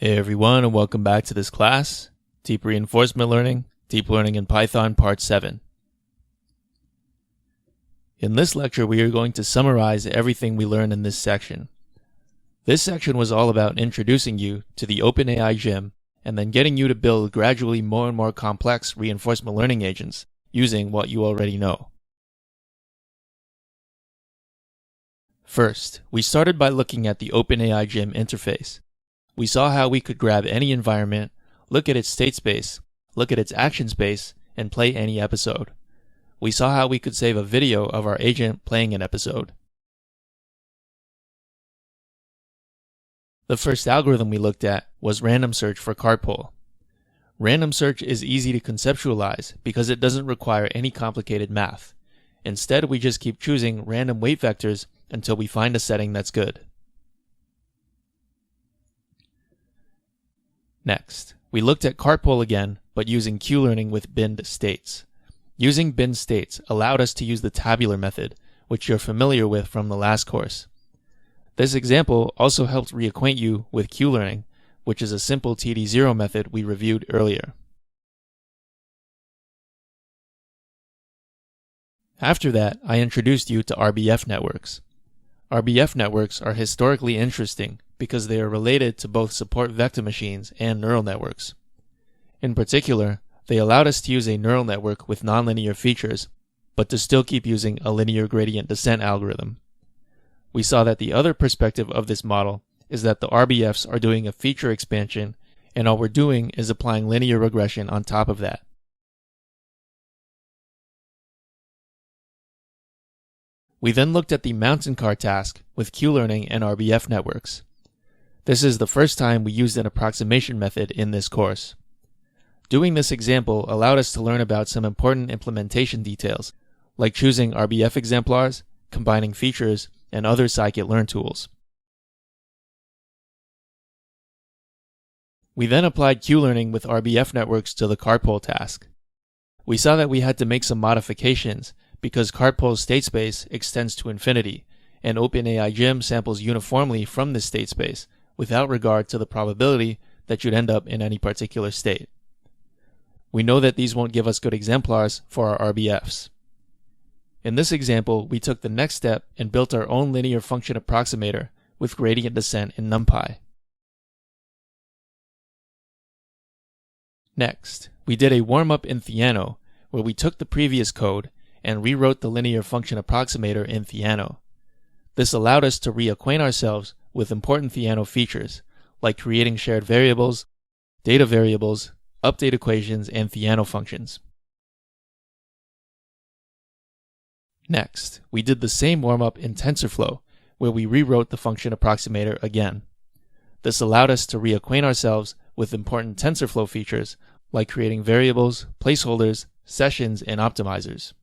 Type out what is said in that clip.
Hey everyone, and welcome back to this class, Deep Reinforcement Learning, Deep Learning in Python Part 7. In this lecture, we are going to summarize everything we learned in this section. This section was all about introducing you to the OpenAI gym and then getting you to build gradually more and more complex reinforcement learning agents using what you already know. First, we started by looking at the OpenAI gym interface. We saw how we could grab any environment, look at its state space, look at its action space, and play any episode. We saw how we could save a video of our agent playing an episode. The first algorithm we looked at was random search for cartpole. Random search is easy to conceptualize because it doesn't require any complicated math. Instead, we just keep choosing random weight vectors until we find a setting that's good. Next, we looked at cartpole again, but using Q-learning with binned states. Using binned states allowed us to use the tabular method, which you're familiar with from the last course. This example also helped reacquaint you with Q-learning, which is a simple TD0 method we reviewed earlier. After that, I introduced you to RBF networks. RBF networks are historically interesting because they are related to both support vector machines and neural networks. In particular, they allowed us to use a neural network with nonlinear features, but to still keep using a linear gradient descent algorithm. We saw that the other perspective of this model is that the RBFs are doing a feature expansion, and all we're doing is applying linear regression on top of that. We then looked at the mountain car task with Q-learning and RBF networks. This is the first time we used an approximation method in this course. Doing this example allowed us to learn about some important implementation details, like choosing RBF exemplars, combining features, and other scikit-learn tools. We then applied Q-learning with RBF networks to the cartpole task. We saw that we had to make some modifications because cartpole's state space extends to infinity, and OpenAI gym samples uniformly from this state space, without regard to the probability that you'd end up in any particular state. We know that these won't give us good exemplars for our RBFs. In this example, we took the next step and built our own linear function approximator with gradient descent in NumPy. Next, we did a warm-up in Theano, where we took the previous code and rewrote the linear function approximator in Theano. This allowed us to reacquaint ourselves with important Theano features, like creating shared variables, data variables, update equations, and Theano functions. Next, we did the same warm-up in TensorFlow, where we rewrote the function approximator again. This allowed us to reacquaint ourselves with important TensorFlow features, like creating variables, placeholders, sessions, and optimizers.